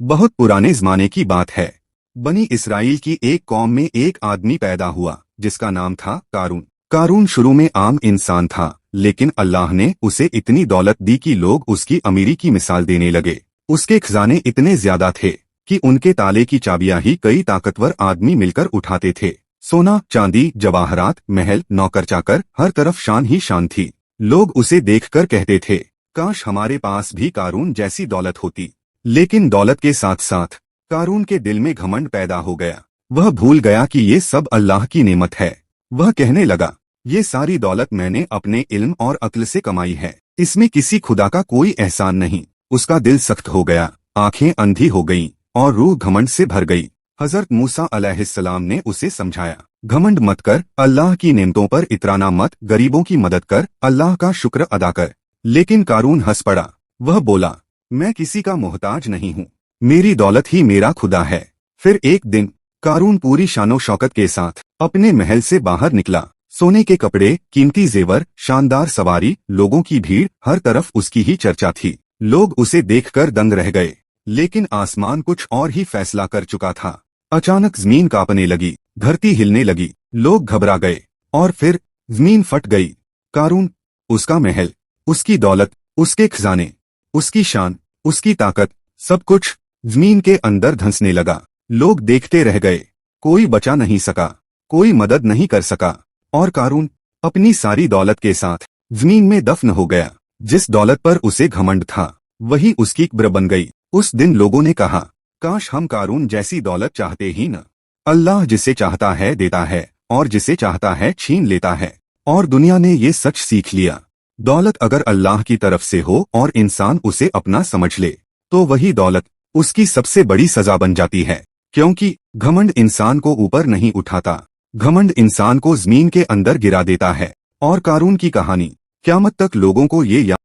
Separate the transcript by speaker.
Speaker 1: बहुत पुराने जमाने की बात है। बनी इसराइल की एक कौम में एक आदमी पैदा हुआ जिसका नाम था कारून। कारून शुरू में आम इंसान था, लेकिन अल्लाह ने उसे इतनी दौलत दी कि लोग उसकी अमीरी की मिसाल देने लगे। उसके खजाने इतने ज्यादा थे कि उनके ताले की चाबियां ही कई ताकतवर आदमी मिलकर उठाते थे। सोना, चांदी, जवाहरात, महल, नौकर चाकर, हर तरफ शान ही शान थी। लोग उसे देखकर कहते थे, काश हमारे पास भी कारून जैसी दौलत होती। लेकिन दौलत के साथ साथ कारून के दिल में घमंड पैदा हो गया। वह भूल गया कि ये सब अल्लाह की नेमत है। वह कहने लगा, ये सारी दौलत मैंने अपने इल्म और अक्ल से कमाई है, इसमें किसी खुदा का कोई एहसान नहीं। उसका दिल सख्त हो गया, आंखें अंधी हो गईं और रूह घमंड से भर गई। हजरत मूसा अलैहिस्सलाम ने उसे समझाया, घमंड मत कर, अल्लाह की नेमतों पर इतराना मत, गरीबों की मदद कर, अल्लाह का शुक्र अदा कर। लेकिन कारून हंस पड़ा। वह बोला, मैं किसी का मोहताज नहीं हूँ, मेरी दौलत ही मेरा खुदा है। फिर एक दिन कारून पूरी शानो शौकत के साथ अपने महल से बाहर निकला। सोने के कपड़े, कीमती जेवर, शानदार सवारी, लोगों की भीड़, हर तरफ उसकी ही चर्चा थी। लोग उसे देखकर दंग रह गए। लेकिन आसमान कुछ और ही फैसला कर चुका था। अचानक जमीन कांपने लगी, धरती हिलने लगी, लोग घबरा गए और फिर जमीन फट गई। कारून, उसका महल, उसकी दौलत, उसके खजाने, उसकी शान, उसकी ताकत, सब कुछ जमीन के अंदर धंसने लगा। लोग देखते रह गए, कोई बचा नहीं सका, कोई मदद नहीं कर सका और कारून अपनी सारी दौलत के साथ जमीन में दफन हो गया। जिस दौलत पर उसे घमंड था वही उसकी कब्र बन गई। उस दिन लोगों ने कहा, काश हम कारून जैसी दौलत चाहते ही न। अल्लाह जिसे चाहता है देता है और जिसे चाहता है छीन लेता है। और दुनिया ने ये सच सीख लिया, दौलत अगर अल्लाह की तरफ से हो और इंसान उसे अपना समझ ले तो वही दौलत उसकी सबसे बड़ी सजा बन जाती है। क्योंकि घमंड इंसान को ऊपर नहीं उठाता, घमंड इंसान को जमीन के अंदर गिरा देता है। और कारून की कहानी क़यामत तक लोगों को ये